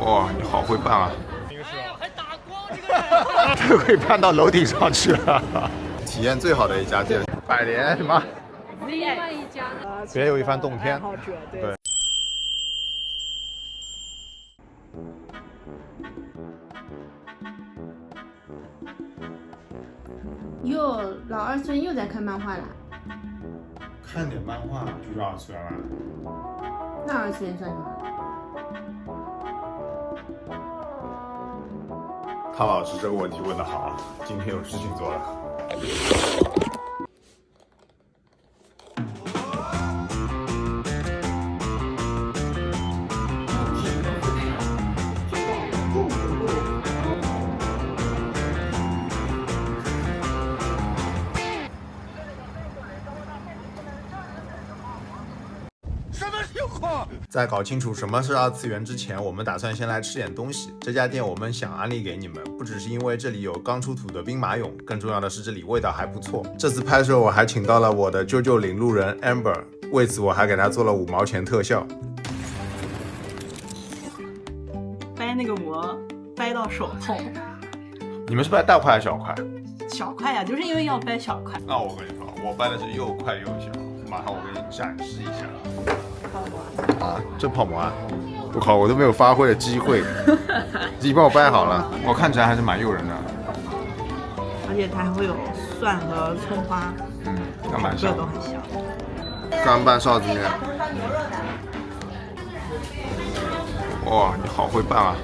哇，你好会办啊！还打光这个，都可以搬到楼顶上去了。体验最好的一家店，百联什么？另外一家呢？别有一番洞天。对。哟，老二孙又在看漫画啦？看点漫画就是二次元了。那二次元算什么？汤老师这个问题问得好啊，今天有事情做了。在搞清楚什么是二次元之前，我们打算先来吃点东西。这家店我们想安利给你们，不只是因为这里有刚出土的兵马俑，更重要的是这里味道还不错。这次拍摄我还请到了我的啾啾领路人 Amber， 为此我还给他做了5毛钱特效。掰那个膜，掰到手痛。你们是掰大块还是小块？小块呀，就是因为要掰小块。那我跟你说，我掰的是又快又小，马上我给你展示一下。啊，这泡馍啊！我靠，我都没有发挥的机会。你帮我掰好了，我看起来还是蛮诱人的。而且它还会有蒜和葱花，那蛮香，这都很香。干拌臊子面。哇，你好会办啊！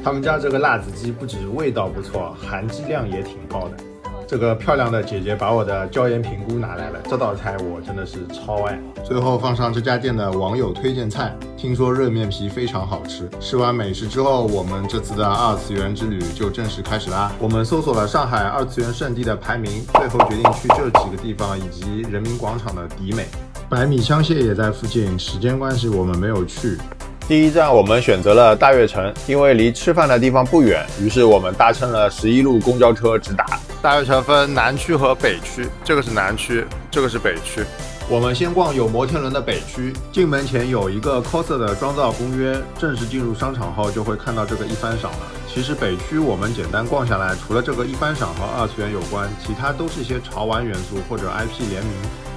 他们家这个辣子鸡不止味道不错，含鸡量也挺高的。这个漂亮的姐姐把我的椒盐评估拿来了，这道菜我真的是超爱。最后放上这家店的网友推荐菜，听说热面皮非常好吃。吃完美食之后，我们这次的二次元之旅就正式开始啦。我们搜索了上海二次元圣地的排名，最后决定去这几个地方以及人民广场的迪美。百米香榭也在附近，时间关系我们没有去。第一站我们选择了大悦城，因为离吃饭的地方不远，于是我们搭乘了11路公交车直达。大悦城分南区和北区，这个是南区，这个是北区。我们先逛有摩天轮的北区，进门前有一个 coser 的妆造公约，正式进入商场后就会看到这个一番赏了。其实北区我们简单逛下来，除了这个一番赏和二次元有关，其他都是一些潮玩元素或者 IP 联名，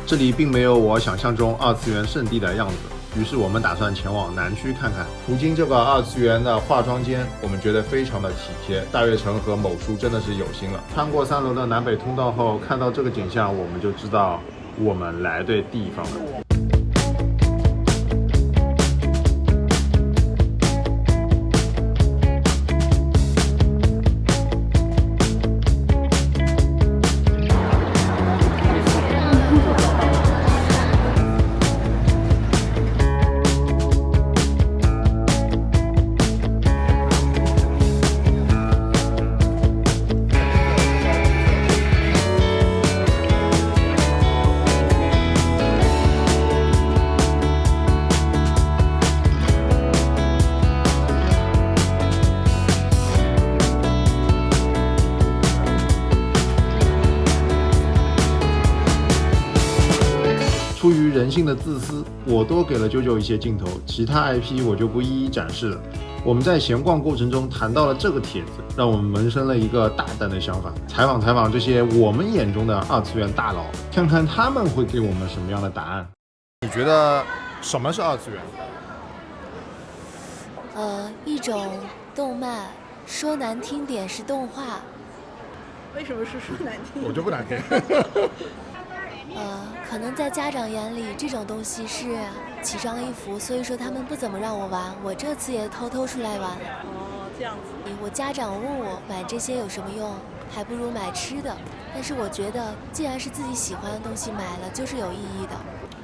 这里并没有我想象中二次元圣地的样子。于是我们打算前往南区看看。途经这个二次元的化妆间，我们觉得非常的体贴。大悦城和某书真的是有心了。穿过3楼的南北通道后，看到这个景象，我们就知道我们来对地方了。出于人性的自私，我多给了啾啾一些镜头，其他 IP 我就不一一展示了。我们在闲逛过程中谈到了这个帖子，让我们萌生了一个大胆的想法，采访这些我们眼中的二次元大佬，看看他们会给我们什么样的答案。你觉得什么是二次元？一种动漫，说难听点是动画。为什么是说难听？我就不难听。可能在家长眼里，这种东西是奇装异服，所以说他们不怎么让我玩。我这次也偷偷出来玩。哦，这样子。我家长问我买这些有什么用，还不如买吃的。但是我觉得，既然是自己喜欢的东西，买了就是有意义的。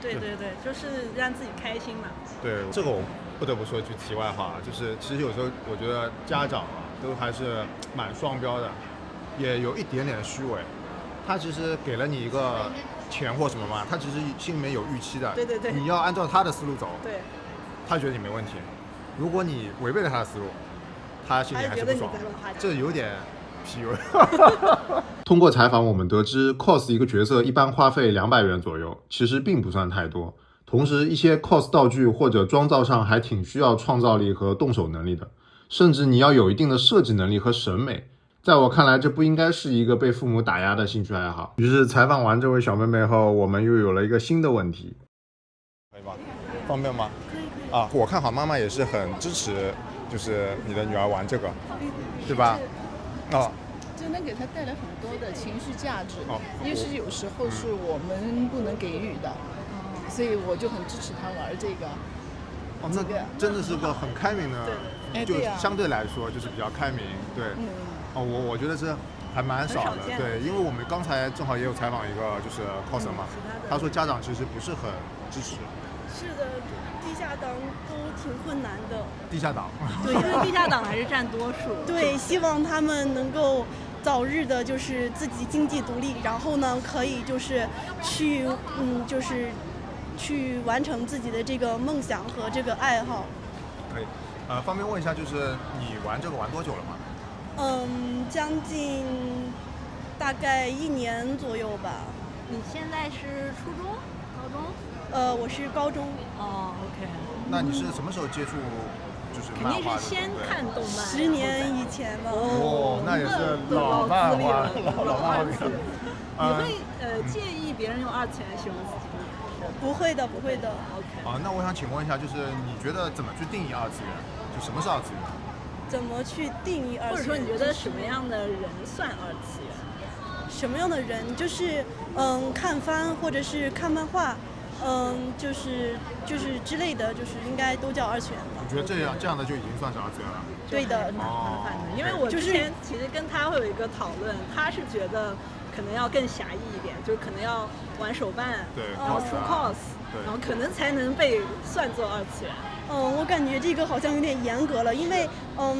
对对对，就是让自己开心嘛。对，这个我不得不说句题外话，就是其实有时候我觉得家长都还是蛮双标的，也有一点点虚伪。他其实给了你一个钱或什么嘛，他其实心里面有预期的。对对对，你要按照他的思路走。对，他觉得你没问题。如果你违背了他的思路，他心里还是不爽。这有点 PUA。通过采访，我们得知 cos 一个角色一般花费200元左右，其实并不算太多。同时一些 cos 道具或者妆造上还挺需要创造力和动手能力的，甚至你要有一定的设计能力和审美。在我看来，这不应该是一个被父母打压的兴趣爱好。于是采访完这位小妹妹后，我们又有了一个新的问题。可以吗？方便吗？可以。啊，我看好妈妈也是很支持，就是你的女儿玩这个，对吧？哦。就能给他带来很多的情绪价值，因为有时候是我们不能给予的，所以我就很支持他玩这个。哦，那真的是个很开明的，就相对来说就是比较开明，对。哦，我觉得是还蛮少的，对，因为我们刚才正好也有采访一个就是 coser 嘛，他说家长其实不是很支持。是的，地下党都挺困难的。地下党？对，因为地下党还是占多数。对，希望他们能够早日的，就是自己经济独立，然后呢，可以就是去，就是去完成自己的这个梦想和这个爱好。可以，方便问一下，就是你玩这个玩多久了吗？将近大概1年左右吧。你现在是初中、高中？我是高中。哦 ，OK。那你是什么时候接触就是漫画的？肯定是先看动漫。10年以前了。哦，那也是老漫画了，老漫画了。你会介意别人用2次元形容自己？不会的，不会的。OK。那我想请问一下，就是你觉得怎么去定义2次元？就什么是2次元？怎么去定义2次元？或者说你觉得什么样的人算2次元？什么样的人就是看番或者是看漫画，就是之类的，就是应该都叫2次元吧。我觉得这样的就已经算是2次元了。对的。因为我之前其实跟他会有一个讨论，他是觉得可能要更狭义一点，就可能要玩手办，对，然后出 cos，然后可能才能被算作2次元。我感觉这个好像有点严格了，因为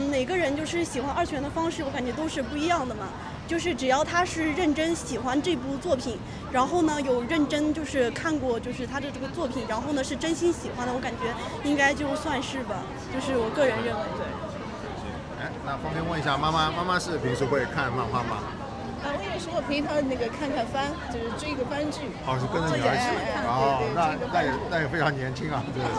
每个人就是喜欢2次元的方式，我感觉都是不一样的嘛。就是只要他是认真喜欢这部作品，然后呢有认真就是看过就是他的这个作品，然后呢是真心喜欢的，我感觉应该就算是吧，就是我个人认为。对。那方便问一下，妈妈是平时会看漫画吗？我有时候陪他看看番，就是追个番剧。哦，是跟着女儿一起。哦，那也非常年轻啊，真的是，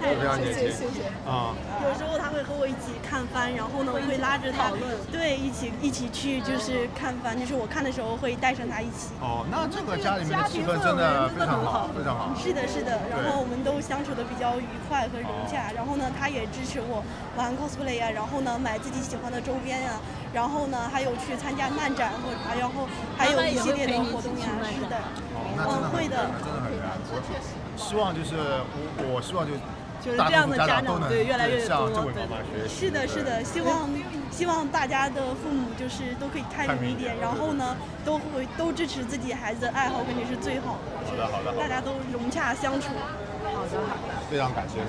非常年轻。啊。有时候他会和我一起看番，然后呢，我会拉着他，对，一起去就是看番，就是我看的时候会带上他一起。哦，那这个家里面的气氛真的非常好，非常好。是的，是的。然后我们都相处的比较愉快和融洽。然后呢，他也支持我玩 cosplay 啊，然后呢买自己喜欢的周边啊，然后呢还有去参加漫展然后还有一系列的活动呀，是的。会的。真的很厉害。希望就是我希望就是这样的家长对越来越多，向这位妈妈学习。是的，是的，希望大家的父母就是都可以开明一点，然后呢都支持自己孩子的爱好，肯定是最好的。好的。大家都融洽相处。好的。非常感谢。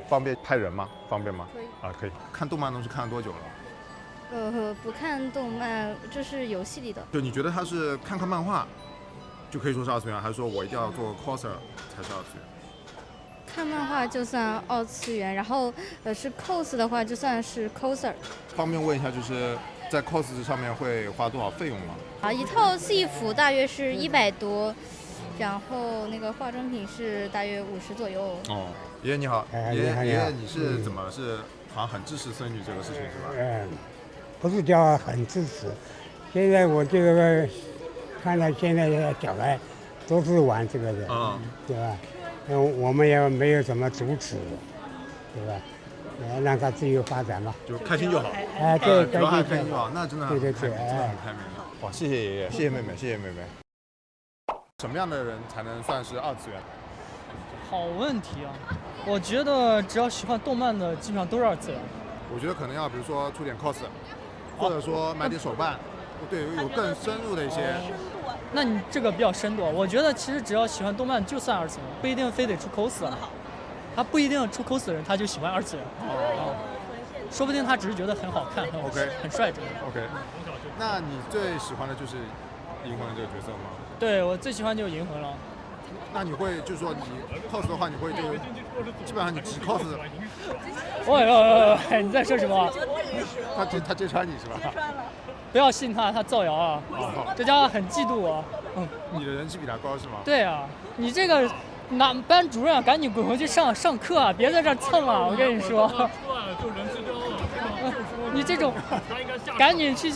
方便拍人吗？方便吗？可以。可以。看动漫都是看了多久了？不看动漫，这是游戏里的。就你觉得他是看漫画就可以说是2次元，还是说我一定要做 coser 才是2次元？看漫画就算2次元，然后是 cos 的话就算是 coser。方便问一下，就是在 cos 上面会花多少费用吗？一套戏服大约是100多，然后那个化妆品是大约50左右。哦，爷爷你好，爷爷你是怎么是好像很支持孙女这个事情是吧？不是叫很支持，现在我这个看到现在的小孩都是玩这个的，对吧？我们也没有什么阻止，对吧？让他自由发展嘛，就开心就好。对，主要还开心就好，那真的很对，真的很开明了。哇，谢谢爷爷，谢谢妹妹，谢谢妹妹。什么样的人才能算是2次元？好问题啊！我觉得只要喜欢动漫的，基本上都是2次元。我觉得可能要比如说出点 cos，或者说买点手办，对，有更深入的一些。那你这个比较深度，我觉得其实只要喜欢动漫就算2次元，不一定非得出 cos 啊。他不一定出 cos 的人他就喜欢2次元，说不定他只是觉得很好看，很帅这个。OK， 那你最喜欢的就是银魂这个角色吗？对，我最喜欢就是银魂了。那你会就是说你 cos 的话，你会就基本上你只 cos。喂，你在说什么？他揭穿你是吧？不要信他，他造谣啊！这家伙很嫉妒我。你的人气比他高是吗？对啊。你这个班主任赶紧滚回去上课啊，别在这蹭了，我跟你说。出来了就人之交了，你这种赶紧去。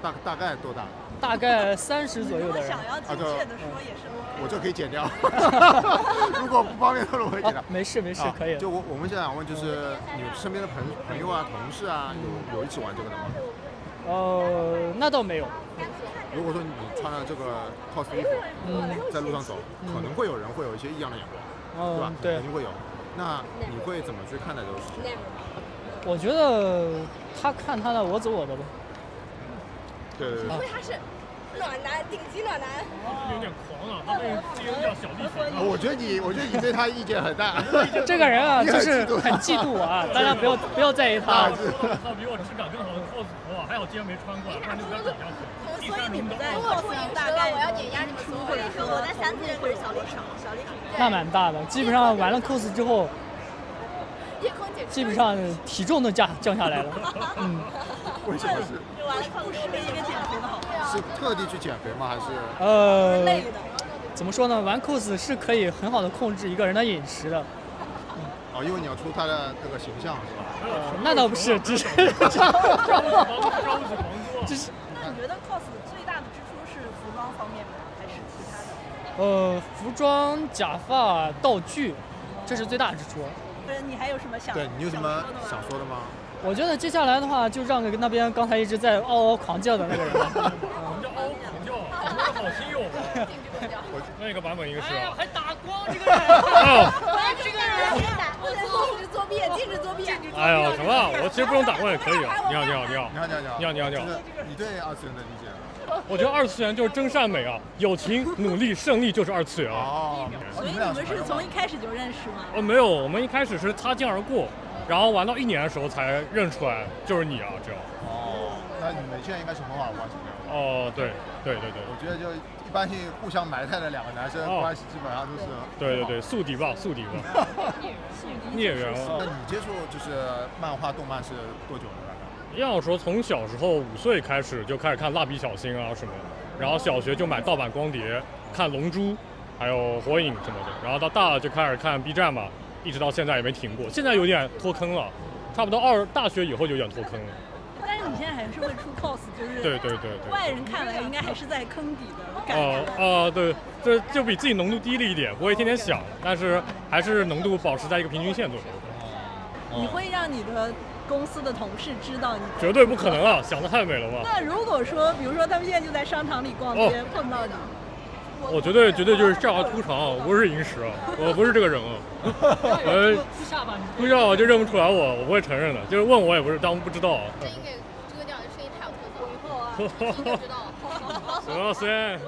大概多大？大概30左右的人。想要精确的说也是 OK。我这可以剪掉，如果不方便透露我会剪掉。没事，可以。就我们现在想问，就是你身边的朋友啊、同事啊，有一起玩这个的吗？那倒没有。如果说你穿了这个 cos 衣服，在路上走，可能会有人会有一些异样的眼光，对吧？对，肯定会有。那你会怎么去看待这个事情？我觉得他看他的，我走我的吧。对。因为他是暖男，顶级暖男。有点狂了，他被自由叫小弟弟。我觉得你对他意见很大。这个人啊，就是很嫉妒我啊，大家不要在意他。他比我质感更好的 cos 服啊，还好今天没穿过来，不然就不要怎么样。所以你们在 cos 上大概我要碾压你们所有人，我在3次元会是小李少，小李那蛮大的，基本上玩了 cos 之后，基本上体重都降下来了。为什么是？完了 cos 是一个减肥的好方法。是特地去减肥吗？还是？累的。怎么说呢？玩 cos 是可以很好的控制一个人的饮食的。因为你要出他的这个形象是吧？那倒不是，只是。那你觉得 cos 最大的支出是服装方面吗？还是其他的？服装、假发、道具，这是最大的支出。你还有什么想？对你有什么想说的吗？我觉得接下来的话，就让那边刚才一直在嗷狂叫的那个人吧。什么叫嗷狂叫？说的好听有吗？那个版本应该是。哎呀，还打光这个人！这个人不能禁止作弊，禁止作弊。哎呀，什么？我其实不用打光也可以。你好。你对二次元的理解？我觉得二次元就是真善美啊，友情、努力、胜利就是二次元啊。所以你们是从一开始就认识吗？没有，我们一开始是擦肩而过，然后玩到1年的时候才认出来就是你啊，这样。那你们现在应该是很好的关系了。对。我觉得就一般性互相埋汰的两个男生关系基本上都是。对，宿敌吧。孽缘了。那你接触就是漫画、动漫是多久了？要说从小时候5岁开始就开始看蜡笔小新啊什么，然后小学就买盗版光碟看龙珠，还有火影什么的，然后到大了就开始看 B 站嘛，一直到现在也没停过。现在有点脱坑了，差不多大学以后就有点脱坑了。但是你现在还是会出 cos， 就是对，外人看来应该还是在坑底的感觉。对，这就比自己浓度低了一点，不会天天想，但是还是浓度保持在一个平均线左右。你会让你的公司的同事知道你？绝对不可能啊，想得太美了吧。那如果说，比如说他们现在就在商场里逛街，碰到你，我绝对就是下颌凸长，我不是萤石啊，我不是这个人啊。秃下巴就认不出来我不会承认的，就是问我也不是当不知道。声音给遮掉，声音太有特色了，以后啊，听就知道。行了，先。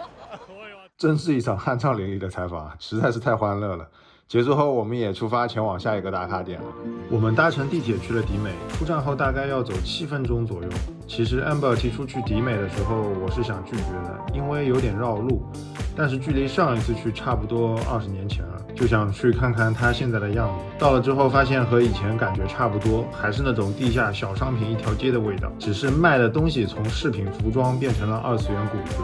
真是一场酣畅淋漓的采访，实在是太欢乐了。结束后，我们也出发前往下一个打卡点了。我们搭乘地铁去了迪美，出站后大概要走7分钟左右。其实 Amber 提出去迪美的时候，我是想拒绝的，因为有点绕路。但是距离上一次去差不多20年前了，就想去看看它现在的样子。到了之后发现和以前感觉差不多，还是那种地下小商品一条街的味道，只是卖的东西从饰品、服装变成了二次元谷子。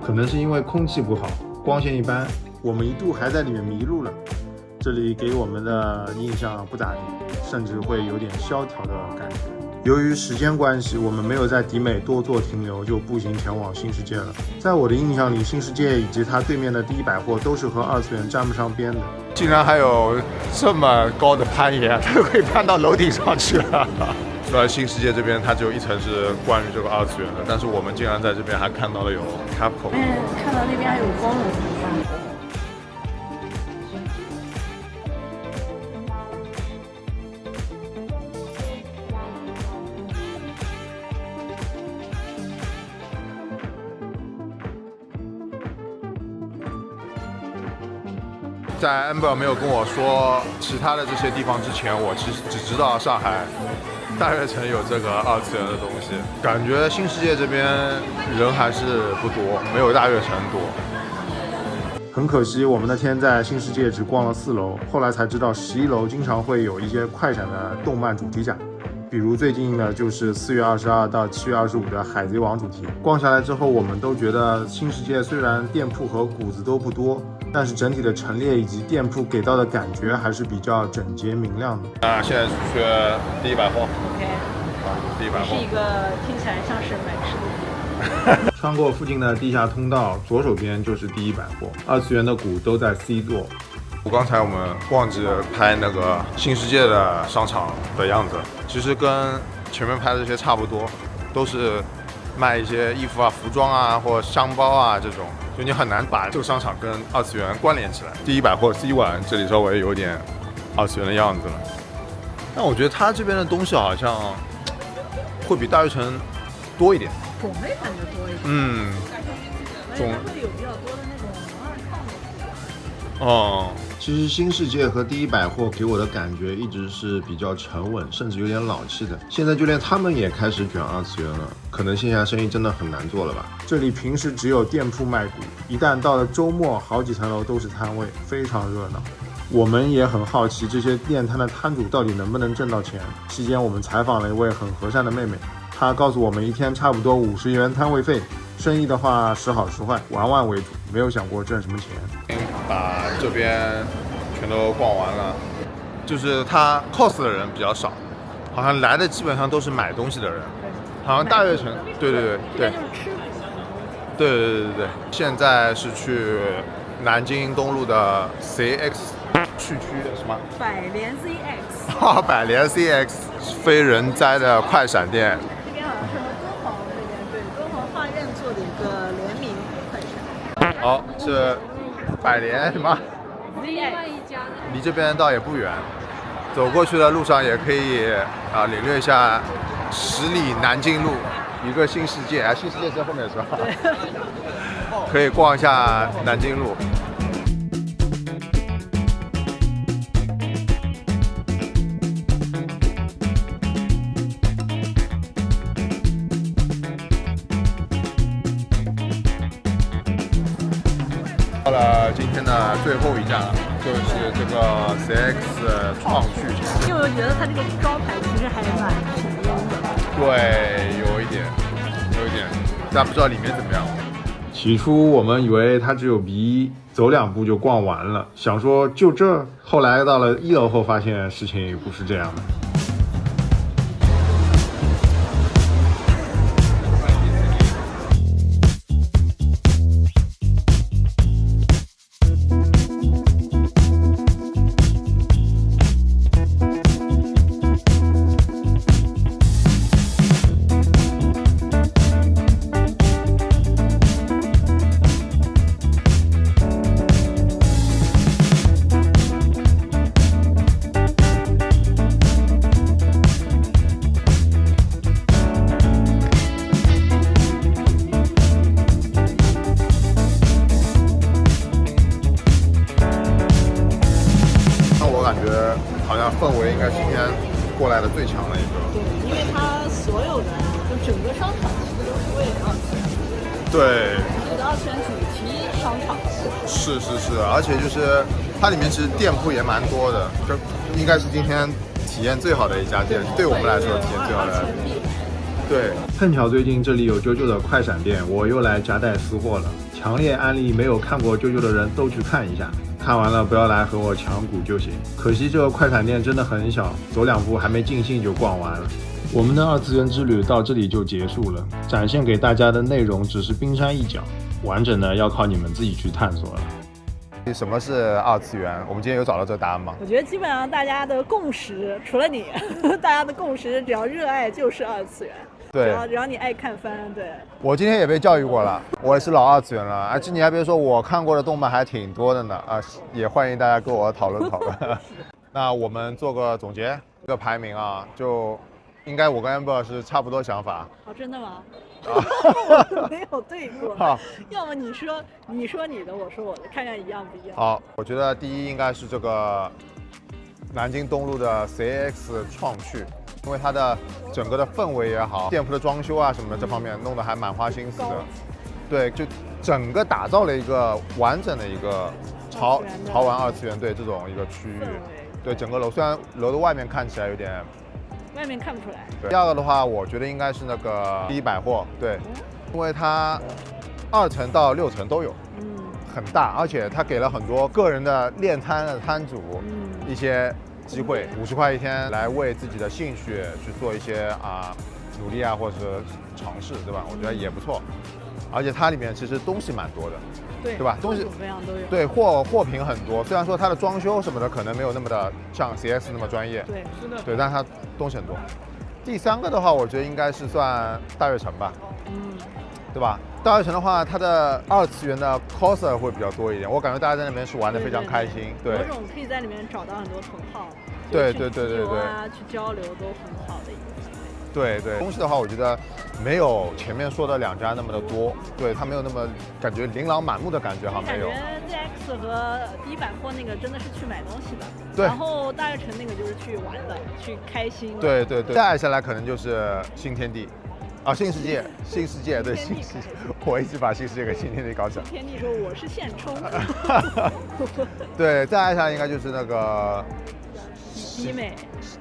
可能是因为空气不好，光线一般，我们一度还在里面迷路了。这里给我们的印象不咋地，甚至会有点萧条的感觉。由于时间关系，我们没有在迪美多做停留，就步行前往新世界了。在我的印象里，新世界以及它对面的第一百货都是和二次元沾不上边的。竟然还有这么高的攀岩，它都可以攀到楼顶上去了。虽然新世界这边它只有1层是关于这个二次元的，但是我们竟然在这边还看到了有 Capcom。看到那边还有光荣图吧。在 Amber 没有跟我说其他的这些地方之前，我其实只知道上海大悦城有这个二次元的东西。感觉新世界这边人还是不多，没有大悦城多。很可惜，我们那天在新世界只逛了4楼，后来才知道11楼经常会有一些快闪的动漫主题展。比如最近呢，就是4月22到7月25的海贼王主题。逛下来之后，我们都觉得新世界虽然店铺和谷子都不多，但是整体的陈列以及店铺给到的感觉还是比较整洁明亮的。现在去第一百货。OK。第一百货。是一个听起来像是买吃的地方。穿过附近的地下通道，左手边就是第一百货。二次元的谷都在 C 座。刚才我们忘记拍那个新世界的商场的样子，其实跟前面拍的这些差不多，都是卖一些衣服啊、服装啊或箱包啊这种，就你很难把这个商场跟二次元关联起来。第一百货 C1 这里稍微有点二次元的样子了，但我觉得它这边的东西好像会比大悦城多一点，种类感觉多一点。种类会有比较多的那种2套的。哦。其实新世界和第一百货给我的感觉一直是比较沉稳，甚至有点老气的。现在就连他们也开始卷二次元了，可能线下生意真的很难做了吧。这里平时只有店铺卖股，一旦到了周末，好几层楼都是摊位，非常热闹。我们也很好奇这些店摊的摊主到底能不能挣到钱。期间我们采访了一位很和善的妹妹，她告诉我们一天差不多50元摊位费，生意的话时好时坏，玩玩为主，没有想过挣什么钱。把这边全都逛完了，就是他 cos 的人比较少，好像来的基本上都是买东西的人，好像大悦城，对，现在是去南京东路的 CX 去区什么？百联 ZX。百联 CX 非人哉的快闪店。这边好像是和敦煌这边对敦煌画院做的一个联名快闪。好，是百联什么？离这边倒也不远，走过去的路上也可以领略一下10里南京路，一个新世界新世界在后面是吧？可以逛一下南京路。到了今天的最后一站，就是这个 CX 创趣城。因为我觉得它这个招牌其实还蛮平庸的。对，有一点，但不知道里面怎么样。起初我们以为它只有 B1，走2步就逛完了，想说就这。后来到了1楼后，发现事情不是这样的。氛围应该是今天过来的最强的一个。对，因为它所有的就整个商场其实都是为了二次元。对。这个二次元主题商场。是，而且就是它里面其实店铺也蛮多的，这应该是今天体验最好的一家店，对我们来说体验最好的。对。碰巧最近这里有啾啾的快闪店，我又来夹带私货了。强烈安利没有看过啾啾的人都去看一下。看完了不要来和我抢股就行。可惜这个快闪店真的很小，走2步还没尽兴就逛完了。我们的二次元之旅到这里就结束了，展现给大家的内容只是冰山一角，完整的要靠你们自己去探索了。什么是二次元？我们今天有找到这个答案吗？我觉得基本上大家的共识，除了你，大家的共识只要热爱就是二次元。对，只要你爱看番，对。我今天也被教育过了，我也是老二次元了。而且你还别说，我看过的动漫还挺多的呢。也欢迎大家跟我讨论讨论。那我们做个总结，这个排名啊，就应该我跟 Amber 是差不多想法。哦，真的吗？没有对过。要么你说你的，我说我的，看看一样不一样。好，我觉得第一应该是这个南京东路的 CX 创趣。因为它的整个的氛围也好，店铺的装修啊什么的这方面弄得还蛮花心思的，对，就整个打造了一个完整的一个潮玩二次元对这种一个区域，对整个楼虽然楼的外面看起来有点外面看不出来。对，第二个的话，我觉得应该是那个第一百货，对，因为它2层到6层都有，很大，而且它给了很多个人的练摊的摊主一些机会，50块一天来为自己的兴趣去做一些努力啊，或者是尝试，对吧？我觉得也不错，而且它里面其实东西蛮多的。对吧？东西各种各样都有。对，货品很多，虽然说它的装修什么的可能没有那么的像 CS 那么专业，对，是的。对，但它东西很多。第3个的话，我觉得应该是算大悦城吧，对吧？大悦城的话，它的2次元的 coser 会比较多一点，我感觉大家在那边是玩得非常开心。对，有种可以在里面找到很多同好，对，去交流都很好的一个机会。对，东西的话，我觉得没有前面说的2家那么的多，对，它没有那么感觉琳琅满目的感觉，好像没有。感觉 ZX 和第一百货那个真的是去买东西的，对。然后大悦城那个就是去玩的，去开心。对，再下来可能就是新天地，新世界，对，新世界，我一直把新世界跟新天地搞起来。新天地说我是现充。对，再下来应该就是那个。迪美，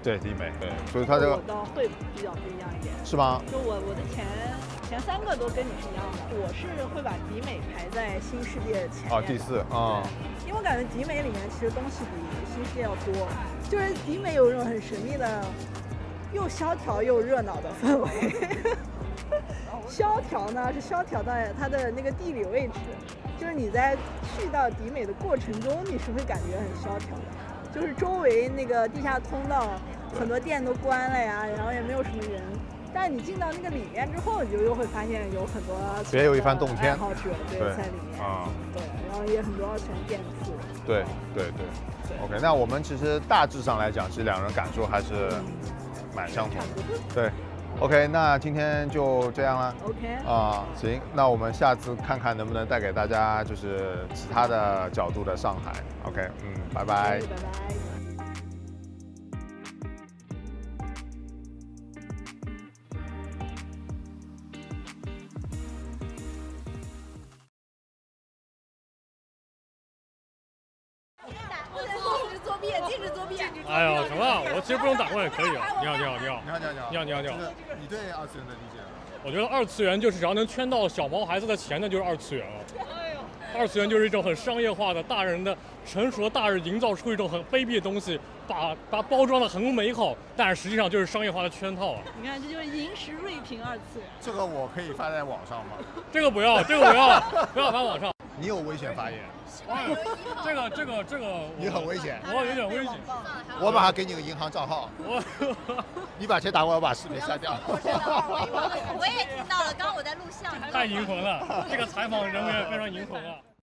对，迪美，对，所以它这个我倒会比较不一样一点，是吗？就我的前3个都跟你是一样的，我是会把迪美排在新世界前面。第4啊。因为我感觉迪美里面其实东西比新世界要多，就是迪美有一种很神秘的，又萧条又热闹的氛围。萧条呢是萧条在它的那个地理位置，就是你在去到迪美的过程中，你是会感觉很萧条的。就是周围那个地下通道，很多店都关了呀，然后也没有什么人。但是你进到那个里面之后，你就又会发现有很多别有一番洞天爱好者在里面对，然后也很多2次元店铺。对。OK， 那我们其实大致上来讲，其实2人感受还是蛮相同的。对。OK， 那今天就这样了。OK。行，那我们下次看看能不能带给大家就是其他的角度的上海。OK， 拜拜。拜拜。禁止作弊！哎呀，什么？我其实不用打工也可以啊。你好。你对2次元的理解？我觉得2次元就是只要能圈到小毛孩子的钱的，就是2次元了。2次元就是一种很商业化的大人的成熟的大人营造出一种很卑鄙的东西，把包装的很美好，但是实际上就是商业化的圈套啊。你看，这就是银石锐评2次元。这个我可以发在网上吗？这个不要，不要发网上。你有危险发言。这个，你很危险。我有点危险。我马上给你个银行账号。你把钱打过来，我把视频删掉。我也听到了，刚刚我在录像。太银魂了，这个采访人员非常银魂啊。